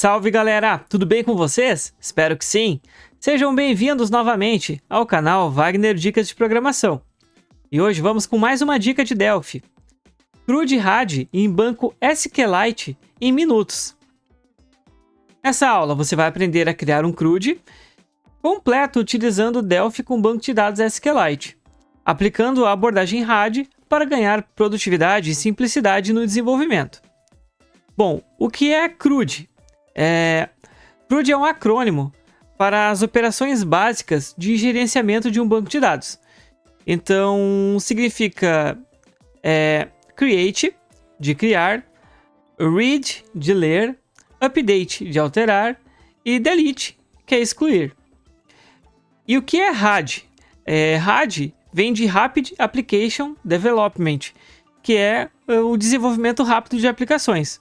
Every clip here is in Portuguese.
Salve galera, tudo bem com vocês? Espero que sim! Sejam bem-vindos novamente ao canal Wagner Dicas de Programação. E hoje vamos com mais uma dica de Delphi. CRUD RAD em banco SQLite em minutos. Nessa aula você vai aprender a criar um CRUD completo utilizando Delphi com banco de dados SQLite, aplicando a abordagem RAD para ganhar produtividade e simplicidade no desenvolvimento. Bom, o que é CRUD? CRUD é um acrônimo para as operações básicas de gerenciamento de um banco de dados. Então, significa create, de criar, read, de ler, update, de alterar, e delete, que é excluir. E o que é RAD? RAD vem de Rapid Application Development, que é o desenvolvimento rápido de aplicações.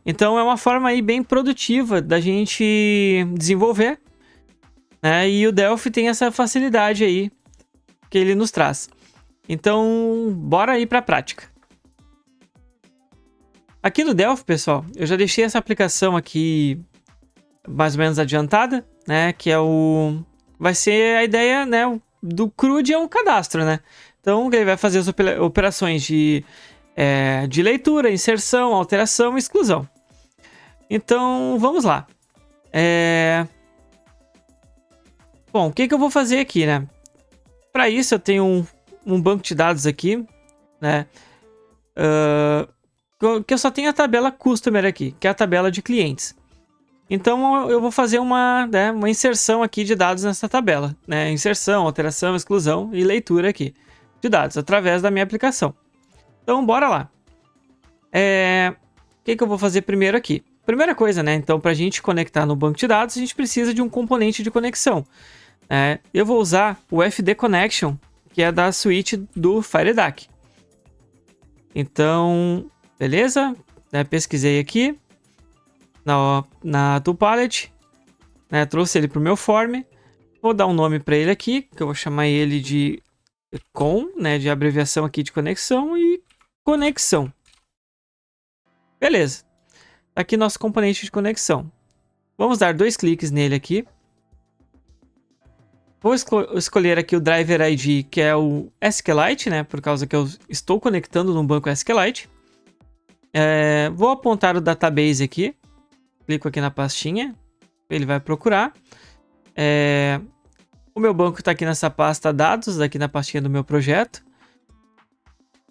Então é uma forma aí bem produtiva da gente desenvolver, né? E o Delphi tem essa facilidade aí que ele nos traz. Então, bora aí para a prática. Aqui no Delphi, pessoal, eu já deixei essa aplicação aqui mais ou menos adiantada, né? Que é vai ser a ideia, né? Do CRUD é um cadastro, né? Então ele vai fazer as operações de leitura, inserção, alteração e exclusão. Então, vamos lá. Bom, o que eu vou fazer aqui, né? Para isso, eu tenho um banco de dados aqui, né? Que eu só tenho a tabela Customer aqui, que é a tabela de clientes. Então, eu vou fazer uma inserção aqui de dados nessa tabela, né? Inserção, alteração, exclusão e leitura aqui de dados, através da minha aplicação. Então, bora lá. O que eu vou fazer primeiro aqui? Primeira coisa, né? Então, para a gente conectar no banco de dados, a gente precisa de um componente de conexão. Eu vou usar o FD Connection, que é da suíte do FireDAC. Então, beleza? Pesquisei aqui na ToolPalette, trouxe ele para o meu form. Vou dar um nome para ele aqui, que eu vou chamar ele de CON, de abreviação aqui de conexão, e conexão. Beleza. Aqui nosso componente de conexão. Vamos dar 2 cliques nele aqui. Vou escolher aqui o Driver ID, que é o SQLite, por causa que eu estou conectando no banco SQLite. Vou apontar o database aqui. Clico aqui na pastinha. Ele vai procurar. O meu banco está aqui nessa pasta dados, aqui na pastinha do meu projeto.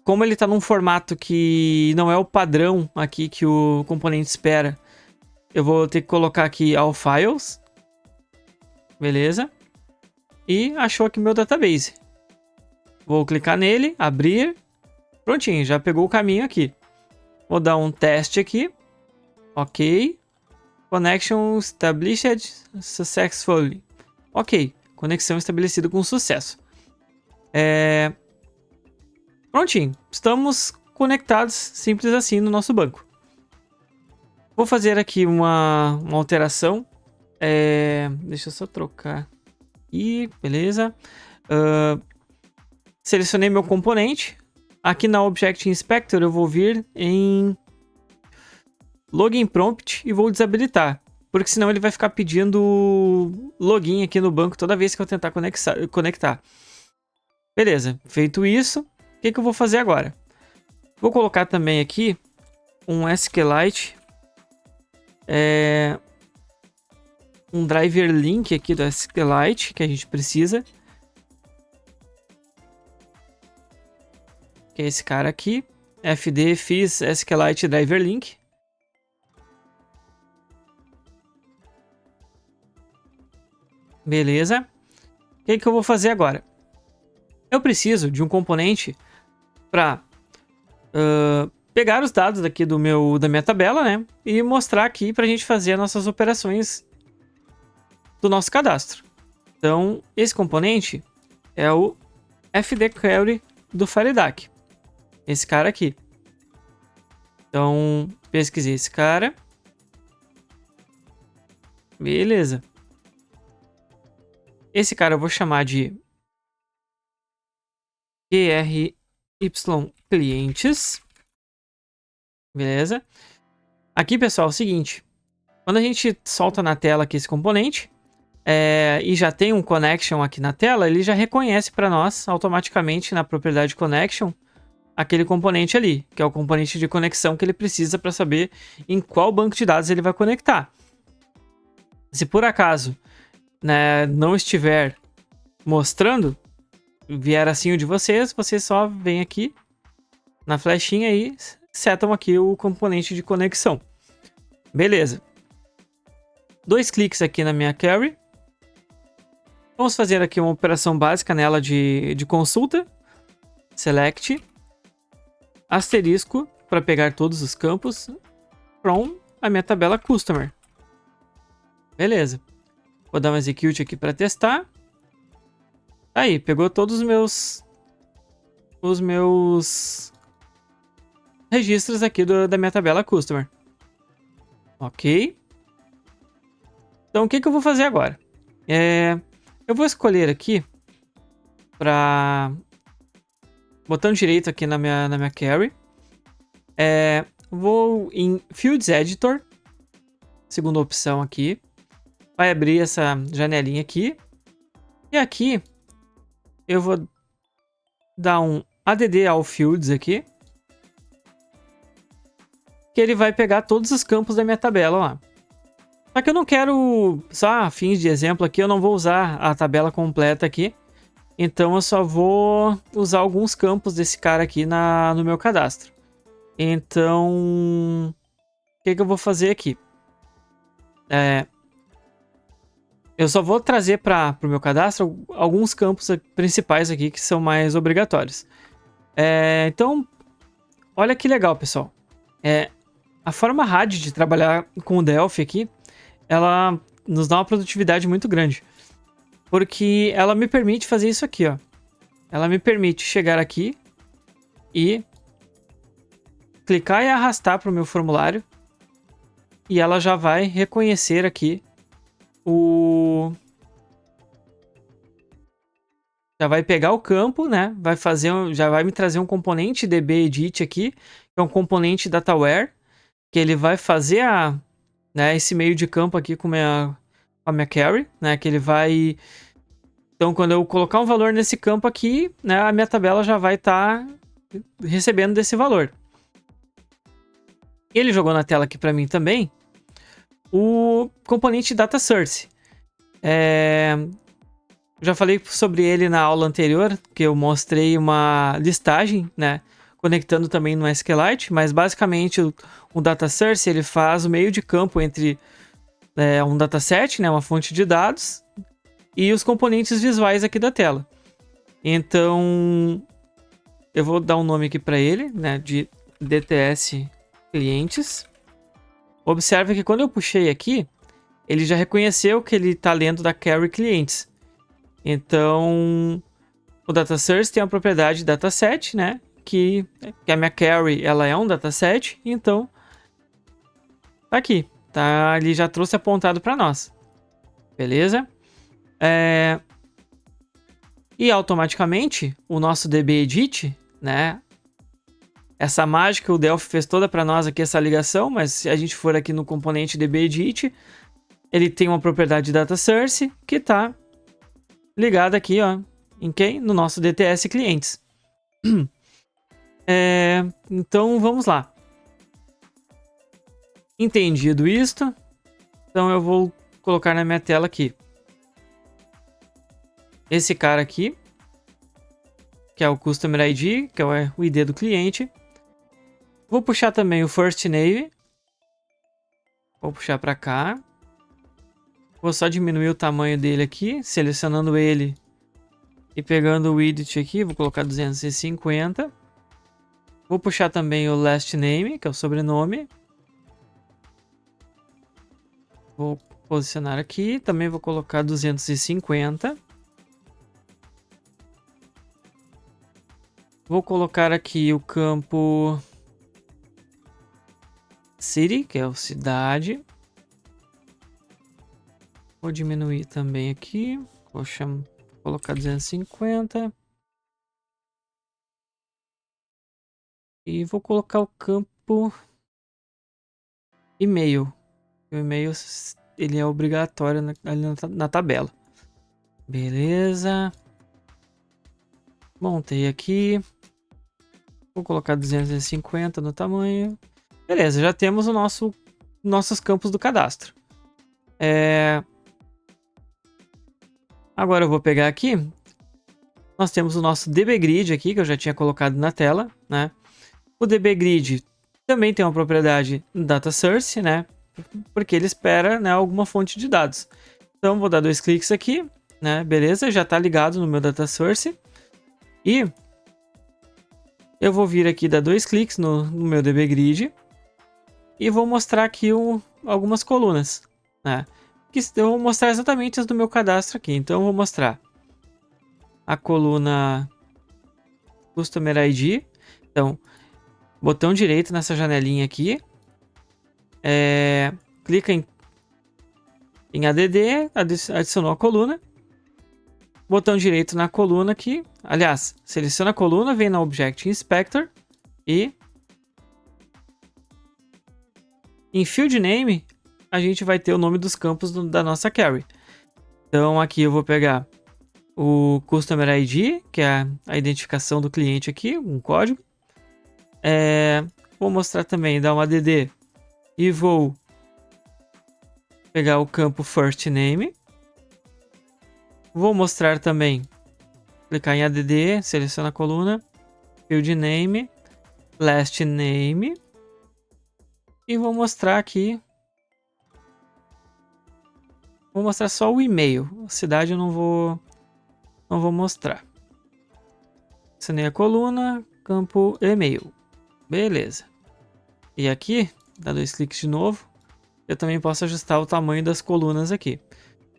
Como ele está num formato que não é o padrão aqui que o componente espera, eu vou ter que colocar aqui All Files. Beleza. E achou aqui meu database. Vou clicar nele, abrir. Prontinho, já pegou o caminho aqui. Vou dar um teste aqui. Ok. Connection established successfully. Ok. Conexão estabelecida com sucesso. Prontinho, estamos conectados simples assim no nosso banco. Vou fazer aqui uma alteração. Deixa eu só trocar. E beleza. Selecionei meu componente. Aqui na Object Inspector eu vou vir em Login Prompt e vou desabilitar. Porque senão ele vai ficar pedindo login aqui no banco toda vez que eu tentar conectar. Beleza, feito isso. O que eu vou fazer agora? Vou colocar também aqui um SQLite, um driver link aqui do SQLite que a gente precisa, que é esse cara aqui, fd fis SQLite driver link. Beleza. O que eu vou fazer agora? Eu preciso de um componente para pegar os dados aqui da minha tabela, e mostrar aqui para a gente fazer as nossas operações do nosso cadastro. Então, esse componente é o FD Query do FireDAC. Esse cara aqui. Então, pesquisei esse cara. Beleza. Esse cara eu vou chamar de GRY clientes. Beleza? Aqui, pessoal, é o seguinte. Quando a gente solta na tela aqui esse componente, e já tem um connection aqui na tela, ele já reconhece para nós automaticamente na propriedade connection aquele componente ali, que é o componente de conexão que ele precisa para saber em qual banco de dados ele vai conectar. Se por acaso, né, não estiver mostrando, vier assim o de vocês só vem aqui na flechinha e setam aqui o componente de conexão. Beleza. 2 cliques aqui na minha carry. Vamos fazer aqui uma operação básica nela de consulta. Select. Asterisco para pegar todos os campos from a minha tabela customer. Beleza. Vou dar um execute aqui para testar. Aí, pegou todos os meus registros aqui da minha tabela customer. Ok. Então, o que eu vou fazer agora? Eu vou escolher aqui para botão direito aqui na minha carry. Vou em Fields Editor, segunda opção aqui. Vai abrir essa janelinha aqui. E aqui eu vou dar um add ao Fields aqui, que ele vai pegar todos os campos da minha tabela lá. Só que eu não quero, só a fins de exemplo aqui, eu não vou usar a tabela completa aqui. Então eu só vou usar alguns campos desse cara aqui no meu cadastro. Então, o que eu vou fazer aqui? Eu só vou trazer para o meu cadastro alguns campos principais aqui que são mais obrigatórios. Então, olha que legal, pessoal. A forma RAD de trabalhar com o Delphi aqui, ela nos dá uma produtividade muito grande. Porque ela me permite fazer isso aqui, ó. Ela me permite chegar aqui e clicar e arrastar para o meu formulário. E ela já vai reconhecer aqui já vai pegar o campo, né? Já vai me trazer um componente dbEdit aqui, que é um componente dataware, que ele vai fazer esse meio de campo aqui com a minha carry, né? Que ele vai... Então, quando eu colocar um valor nesse campo aqui, né, a minha tabela já vai estar recebendo desse valor. Ele jogou na tela aqui para mim também o componente data source. Já falei sobre ele na aula anterior, que eu mostrei uma listagem, né, conectando também no SQLite, mas basicamente o data source ele faz o meio de campo entre um dataset, né, uma fonte de dados, e os componentes visuais aqui da tela. Então, eu vou dar um nome aqui para ele, né, de DTS clientes. Observe que quando eu puxei aqui, ele já reconheceu que ele está lendo da carry clientes. Então, o data source tem a propriedade dataset, né, que a minha carry ela é um dataset, então tá aqui, tá? Ele já trouxe apontado para nós, beleza? E automaticamente o nosso dbEdit, né? Essa mágica o Delphi fez toda para nós aqui, essa ligação, mas se a gente for aqui no componente dbEdit, ele tem uma propriedade data source que tá ligada aqui, ó, em quem? No nosso DTS clientes. Então vamos lá. Entendido isto, então eu vou colocar na minha tela aqui esse cara aqui, que é o Customer ID, que é o ID do cliente. Vou puxar também o First Name. Vou puxar para cá. Vou só diminuir o tamanho dele aqui, selecionando ele e pegando o widget aqui. Vou colocar 250. Vou puxar também o Last Name, que é o sobrenome. Vou posicionar aqui. Também vou colocar 250. Vou colocar aqui o campo City, que é o cidade. Vou diminuir também aqui. Vou colocar 250. E vou colocar o campo e-mail. O e-mail, ele é obrigatório ali na tabela. Beleza. Montei aqui. Vou colocar 250 no tamanho. Beleza, já temos nossos campos do cadastro. Agora eu vou pegar aqui. Nós temos o nosso dbGrid aqui, que eu já tinha colocado na tela, né? O dbGrid também tem uma propriedade data source, né? Porque ele espera, né, alguma fonte de dados. Então vou dar 2 cliques aqui, né? Beleza, já está ligado no meu data source. E eu vou vir aqui dar 2 cliques no meu dbGrid e vou mostrar aqui algumas colunas, né? Que eu vou mostrar exatamente as do meu cadastro aqui. Então eu vou mostrar a coluna Customer ID. Então, botão direito nessa janelinha aqui. Clica em ADD, adicionou a coluna. Botão direito na coluna aqui. Aliás, seleciona a coluna, vem na Object Inspector e em Field Name a gente vai ter o nome dos campos da nossa query. Então aqui eu vou pegar o Customer ID, que é a identificação do cliente aqui, um código. Vou mostrar também, dar um ADD e vou pegar o campo First Name. Vou mostrar também, clicar em ADD, seleciona a coluna, Field Name, Last Name. E vou mostrar aqui. Vou mostrar só o e-mail. A cidade eu não vou mostrar. Assinei a coluna, campo e-mail. Beleza. E aqui, dá 2 cliques de novo. Eu também posso ajustar o tamanho das colunas aqui.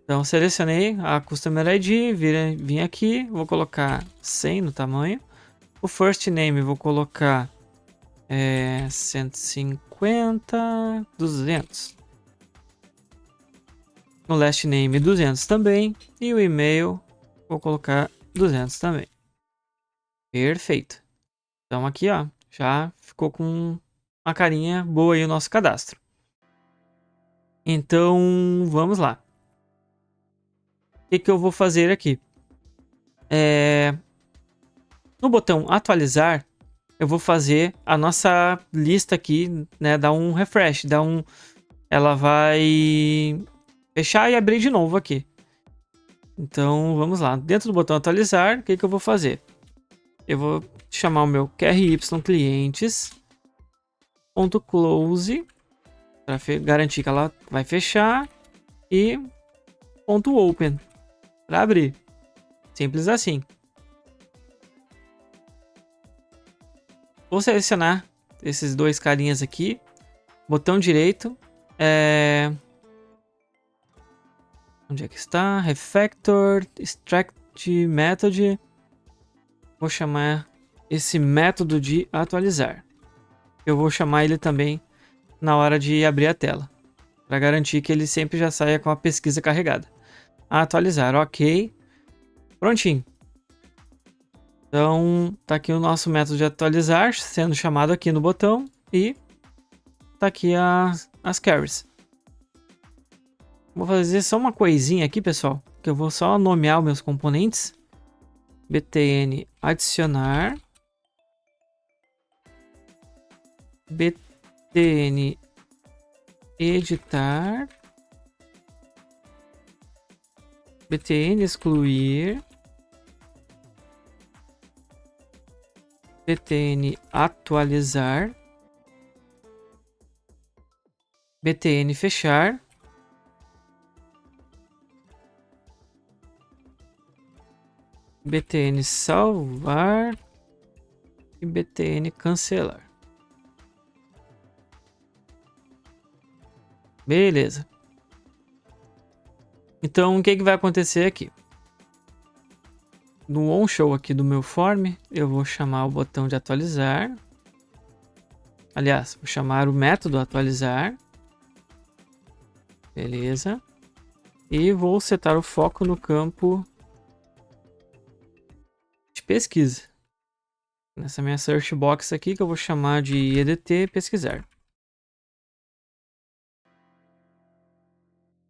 Então selecionei a Customer ID, vim aqui, vou colocar 100 no tamanho. O First Name vou colocar 150, 200. O Last Name 200 também. E o e-mail vou colocar 200 também. Perfeito. Então aqui, ó, já ficou com uma carinha boa aí o nosso cadastro. Então, vamos lá. O que eu vou fazer aqui? No botão atualizar, eu vou fazer a nossa lista aqui, né? Dar um refresh, ela vai fechar e abrir de novo aqui. Então, vamos lá. Dentro do botão atualizar, o que eu vou fazer? Eu vou chamar o meu QRY clientes.close para garantir que ela vai fechar e .open para abrir. Simples assim. Vou selecionar esses dois carinhas aqui. Botão direito. Onde é que está? Refactor, extract method. Vou chamar esse método de atualizar. Eu vou chamar ele também na hora de abrir a tela, para garantir que ele sempre já saia com a pesquisa carregada. Atualizar, ok. Prontinho. Então, tá aqui o nosso método de atualizar, sendo chamado aqui no botão, e tá aqui as carries. Vou fazer só uma coisinha aqui, pessoal, que eu vou só nomear os meus componentes. btn adicionar, btn editar, btn excluir, btn atualizar, btn fechar, btn salvar e btn cancelar. Beleza. Então, o que vai acontecer aqui? No onShow aqui do meu form, eu vou chamar o botão de atualizar. Aliás, vou chamar o método atualizar. Beleza. E vou setar o foco no campo de pesquisa. Nessa minha search box aqui, que eu vou chamar de EDT pesquisar.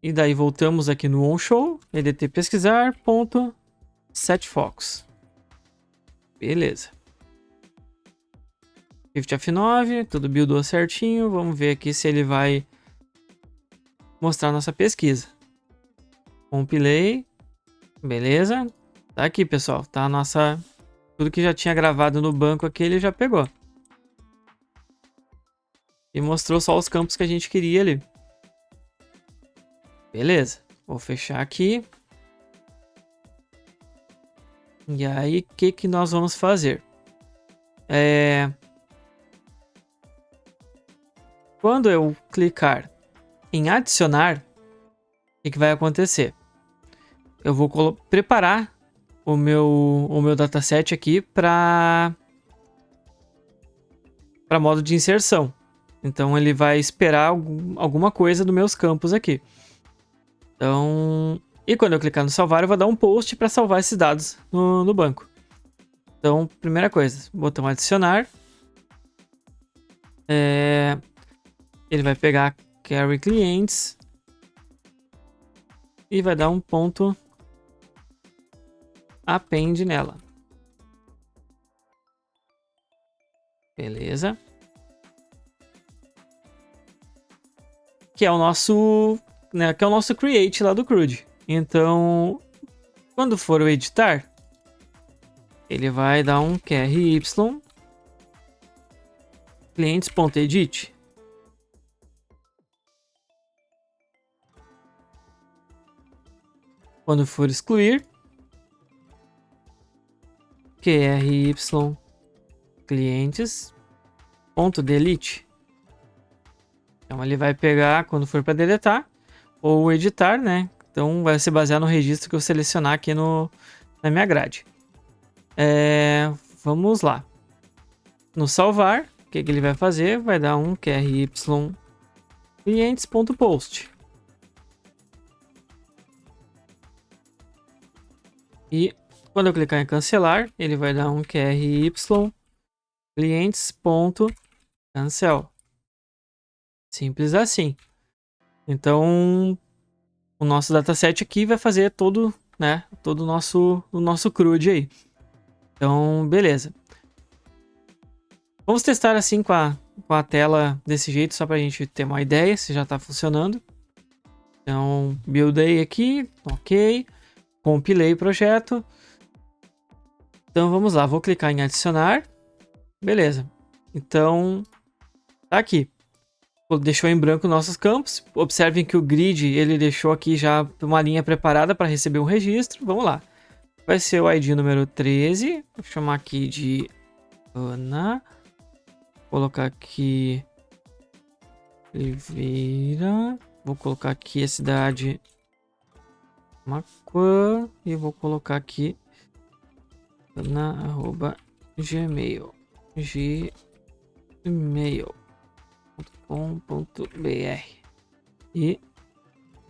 E daí voltamos aqui no onShow, edt pesquisar, ponto, setFocus. Beleza. Shift F9, tudo buildou certinho. Vamos ver aqui se ele vai mostrar nossa pesquisa. Compilei. Beleza. Tá aqui, pessoal. Tá a nossa... Tudo que já tinha gravado no banco aqui, ele já pegou. E mostrou só os campos que a gente queria ali. Beleza. Vou fechar aqui. E aí, o que nós vamos fazer? Quando eu clicar em adicionar, o que vai acontecer? Eu vou preparar o meu dataset aqui para modo de inserção. Então ele vai esperar alguma coisa dos meus campos aqui. Então, e quando eu clicar no salvar, eu vou dar um post para salvar esses dados no banco. Então, primeira coisa, botão adicionar. Ele vai pegar carry clients e vai dar um ponto append nela. Beleza. Que é o nosso, né, que é o nosso create lá do CRUD. Então, quando for o editar, ele vai dar um QRY clients.edit. Quando for excluir, QRY clientes.delete. Então ele vai pegar quando for para deletar ou editar, né? Então vai se basear no registro que eu selecionar aqui na minha grade. Vamos lá. No salvar, o que ele vai fazer? Vai dar um QRY clientes.post. E quando eu clicar em cancelar, ele vai dar um QRY clients.cancel. Simples assim. Então, o nosso dataset aqui vai fazer todo, né, todo o nosso CRUD aí. Então, beleza. Vamos testar assim com a tela desse jeito, só para a gente ter uma ideia se já está funcionando. Então, buildei aqui, ok. Compilei o projeto. Então, vamos lá. Vou clicar em adicionar. Beleza. Então, tá aqui. Deixou em branco nossos campos. Observem que o grid, ele deixou aqui já uma linha preparada para receber um registro. Vamos lá. Vai ser o ID número 13. Vou chamar aqui de Ana. Vou colocar aqui Oliveira. Vou colocar aqui a cidade Macuã. E vou colocar aqui Ana@gmail. gmail.com.br e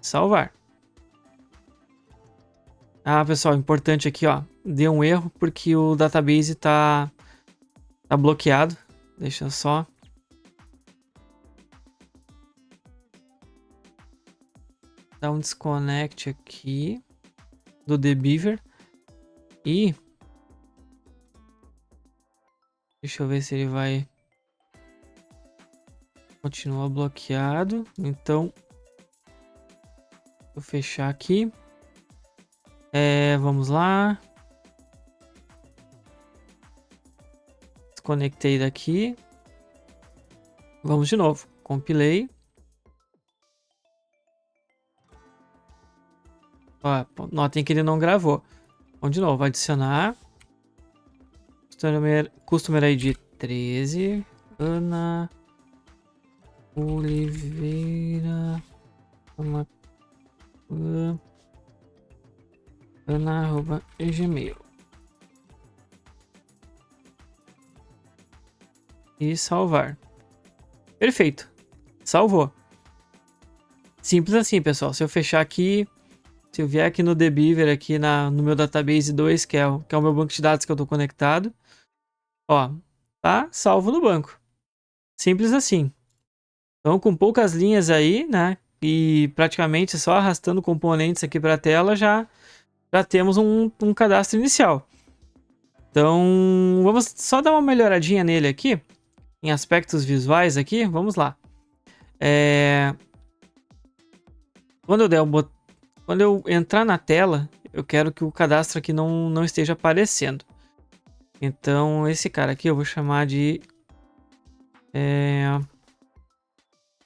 salvar. Ah, pessoal, importante aqui, ó, deu um erro porque o database tá bloqueado. Deixa eu só dar um desconnect aqui do dbeaver e deixa eu ver se ele vai... Continua bloqueado. Então, vou fechar aqui. Vamos lá. Desconectei daqui. Vamos de novo. Compilei. Ó, notem que ele não gravou. Vamos de novo. Adicionar. Customer ID 13. Ana Oliveira. Ana@gmail. E salvar. Perfeito. Salvou. Simples assim, pessoal. Se eu fechar aqui, se eu vier aqui no dbeaver, aqui no meu database 2, que é o meu banco de dados que eu estou conectado, ó, tá salvo no banco. Simples assim. Então, com poucas linhas aí, né, e praticamente só arrastando componentes aqui para a tela já temos um cadastro inicial. Então, vamos só dar uma melhoradinha nele aqui, em aspectos visuais aqui, vamos lá. Quando eu entrar na tela, eu quero que o cadastro aqui não esteja aparecendo. Então, esse cara aqui eu vou chamar de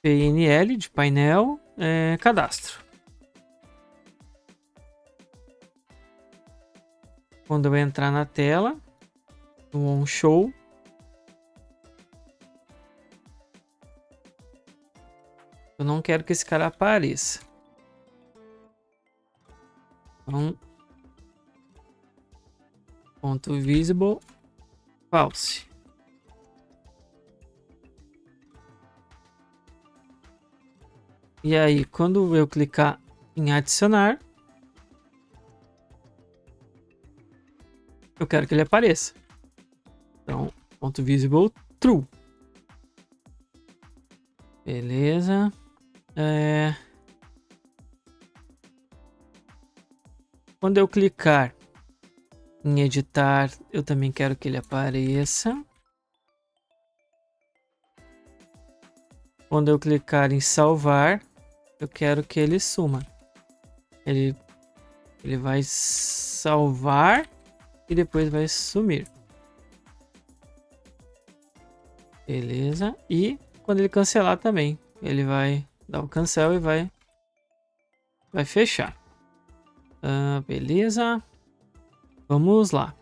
PNL, de painel, cadastro. Quando eu entrar na tela, no On Show, eu não quero que esse cara apareça. Então, ponto visible false. E aí, quando eu clicar em adicionar, eu quero que ele apareça. Então, ponto visible true. Beleza. Quando eu clicar em editar, eu também quero que ele apareça. Quando eu clicar em salvar, eu quero que ele suma. Ele vai salvar e depois vai sumir. Beleza. E quando ele cancelar também, ele vai dar o cancel e vai fechar. Beleza. Vamos lá.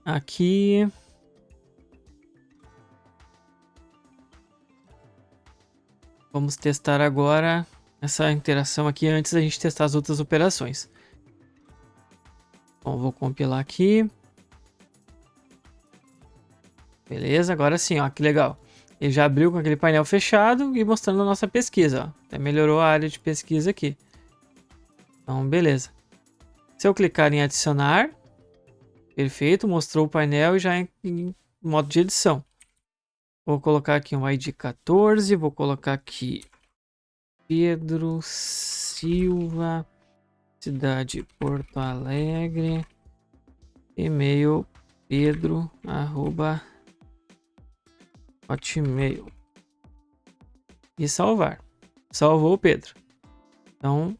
Aqui. Vamos testar agora essa interação aqui antes da gente testar as outras operações. Bom, vou compilar aqui. Beleza, agora sim, ó, que legal. Ele já abriu com aquele painel fechado e mostrando a nossa pesquisa, ó. Até melhorou a área de pesquisa aqui. Então, beleza. Se eu clicar em adicionar, perfeito, mostrou o painel e já em modo de edição. Vou colocar aqui um ID 14, vou colocar aqui Pedro Silva, cidade Porto Alegre, e-mail pedro@hotmail e salvar. Salvou o Pedro. Então,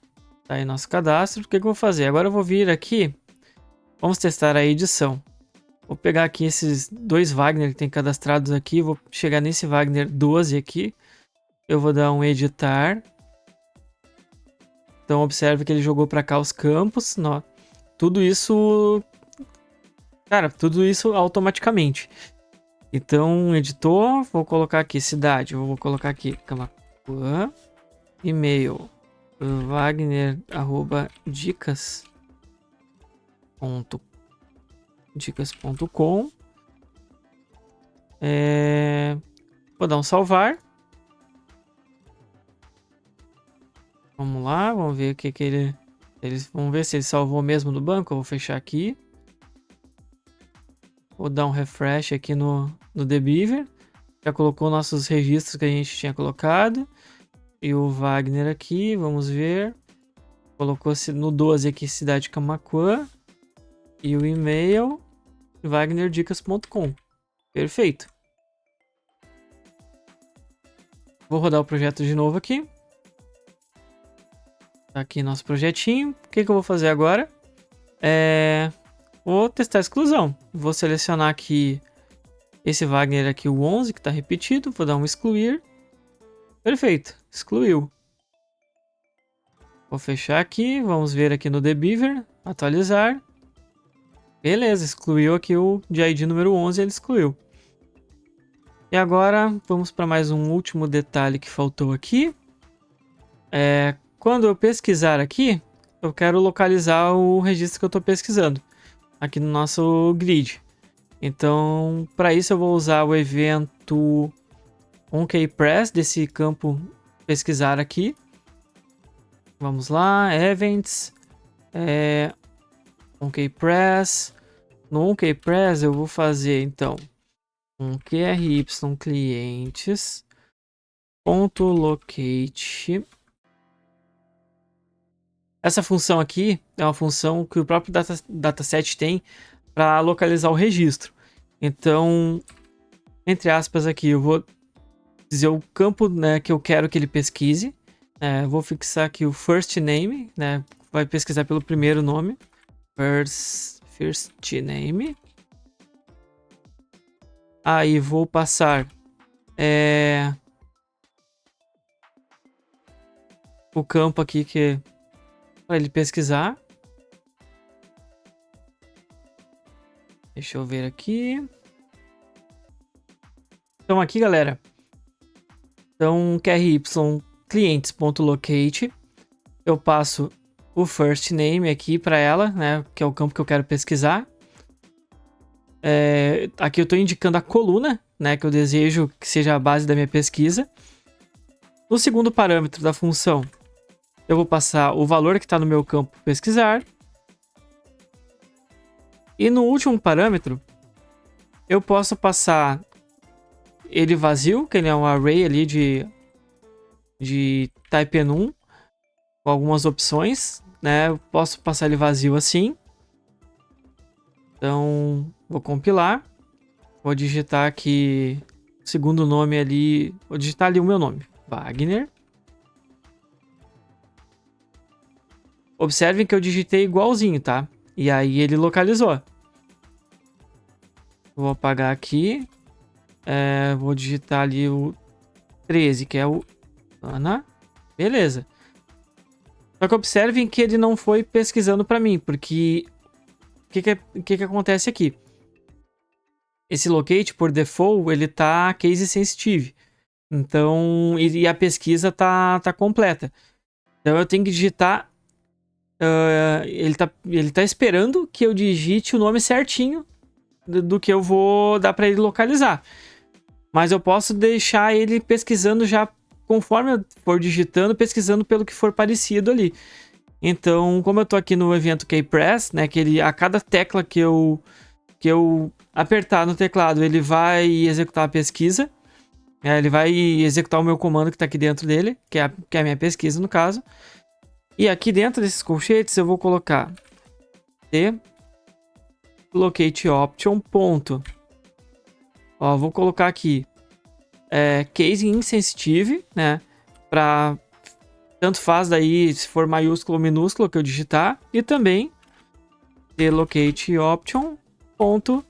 tá aí nosso cadastro. O que eu vou fazer? Agora eu vou vir aqui, vamos testar a edição. Vou pegar aqui esses dois Wagner que tem cadastrados aqui, vou chegar nesse Wagner 12 aqui. Eu vou dar um editar. Então observe que ele jogou para cá os campos. Tudo isso, cara, tudo isso automaticamente. Então editor, vou colocar aqui cidade, vou colocar aqui Camaquã, e-mail wagner@dicas.com. Vou dar um salvar. Vamos lá, vamos ver o que ele... Vamos ver se ele salvou mesmo no banco. Eu vou fechar aqui. Vou dar um refresh aqui no The Beaver. Já colocou nossos registros que a gente tinha colocado. E o Wagner aqui, vamos ver. Colocou no 12 aqui, cidade Camaquã. E o e-mail, wagnerdicas.com. Perfeito. Vou rodar o projeto de novo aqui. Tá aqui nosso projetinho. O que eu vou fazer agora? Vou testar a exclusão. Vou selecionar aqui esse Wagner aqui, o 11, que está repetido. Vou dar um excluir. Perfeito, excluiu. Vou fechar aqui. Vamos ver aqui no The Beaver. Atualizar. Beleza, excluiu aqui o de ID número 11, ele excluiu. E agora vamos para mais um último detalhe que faltou aqui. Quando eu pesquisar aqui, eu quero localizar o registro que eu estou pesquisando aqui no nosso grid. Então, para isso eu vou usar o evento onKeyPress desse campo pesquisar aqui. Vamos lá, Events, onKeyPress. No onKeyPress eu vou fazer então um QRY clientes .locate. Essa função aqui é uma função que o próprio dataset tem para localizar o registro. Então, entre aspas aqui, eu vou dizer o campo, né, que eu quero que ele pesquise. Vou fixar aqui o first name, né, vai pesquisar pelo primeiro nome. First name. Aí vou passar o campo aqui que para ele pesquisar. Deixa eu ver aqui. Então aqui, galera. Então QRY clientes.locate. Eu passo o first name aqui para ela, né, que é o campo que eu quero pesquisar. Aqui eu estou indicando a coluna, né, que eu desejo que seja a base da minha pesquisa. No segundo parâmetro da função, eu vou passar o valor que está no meu campo pesquisar. E no último parâmetro, eu posso passar ele vazio, que ele é um array ali de type enum, com algumas opções, né? Eu posso passar ele vazio assim. Então, vou compilar. Vou digitar aqui o segundo nome ali. Vou digitar ali o meu nome, Wagner. Observem que eu digitei igualzinho, tá? E aí ele localizou. Vou apagar aqui. Vou digitar ali o 13, que é o Ana. Beleza. Só que observem que ele não foi pesquisando para mim, porque o que acontece aqui? Esse locate, por default, ele tá case sensitive. Então, e a pesquisa tá completa. Então eu tenho que digitar. Ele tá esperando que eu digite o nome certinho do que eu vou dar para ele localizar. Mas eu posso deixar ele pesquisando já conforme eu for digitando, pesquisando pelo que for parecido ali. Então, como eu tô aqui no evento kpress, né, que a cada tecla que eu apertar no teclado, ele vai executar a pesquisa. Ele vai executar o meu comando que tá aqui dentro dele, que é a minha pesquisa no caso. E aqui dentro desses colchetes eu vou colocar locate option ponto. Ó, vou colocar aqui case insensitive, né? Para tanto faz daí se for maiúsculo ou minúsculo que eu digitar, e também locate option ponto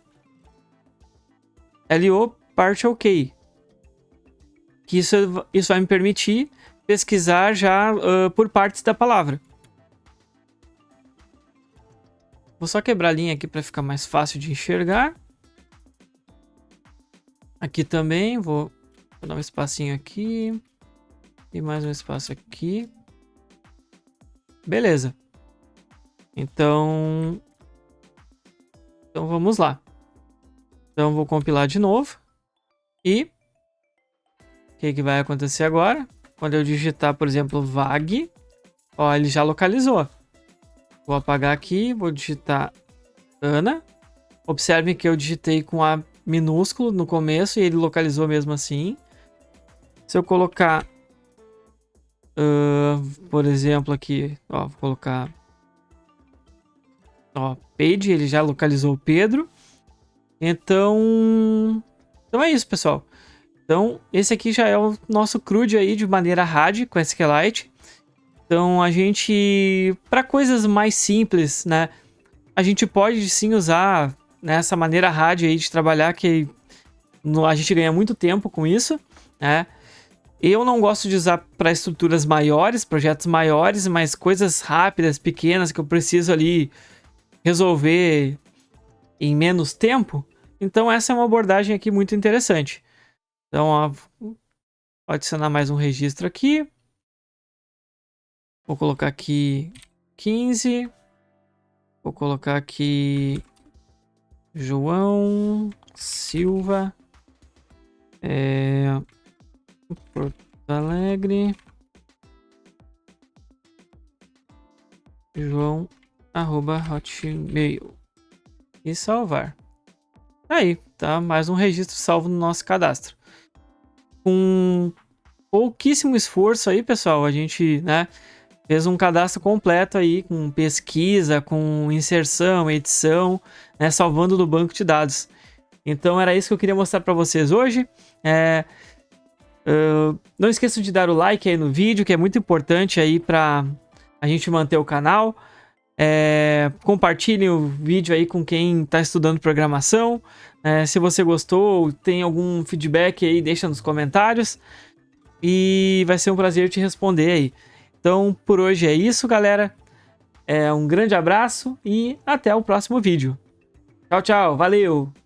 lo partial key, que isso vai me permitir pesquisar já por partes da palavra. Vou só quebrar a linha aqui para ficar mais fácil de enxergar. Aqui também vou dar um espacinho aqui e mais um espaço aqui. Beleza. Então vamos lá. Então vou compilar de novo. E o que vai acontecer agora? Quando eu digitar, por exemplo, VAG, ó, ele já localizou. Vou apagar aqui, vou digitar Ana. Observem que eu digitei com A minúsculo no começo e ele localizou mesmo assim. Se eu colocar, por exemplo, aqui, ó, vou colocar Page, ele já localizou o Pedro. Então é isso, pessoal. Então, esse aqui já é o nosso CRUD aí de maneira RAD com SQLite. Então, a gente, para coisas mais simples, né, a gente pode sim usar nessa maneira RAD aí de trabalhar, que a gente ganha muito tempo com isso, né? Eu não gosto de usar para estruturas maiores, projetos maiores, mas coisas rápidas, pequenas, que eu preciso ali resolver em menos tempo. Então, essa é uma abordagem aqui muito interessante. Então, ó, vou adicionar mais um registro aqui. Vou colocar aqui 15. Vou colocar aqui João Silva. Porto Alegre. João @hotmail. E salvar. Aí, tá? Mais um registro salvo no nosso cadastro. Com pouquíssimo esforço aí, pessoal. A gente, né, fez um cadastro completo aí, com pesquisa, com inserção, edição, né, salvando do banco de dados. Então era isso que eu queria mostrar para vocês hoje. Não esqueçam de dar o like aí no vídeo, que é muito importante aí para a gente manter o canal. Compartilhem o vídeo aí com quem está estudando programação. Se você gostou, tem algum feedback aí, deixa nos comentários. E vai ser um prazer te responder aí. Então, por hoje é isso, galera. Um grande abraço e até o próximo vídeo. Tchau, tchau. Valeu!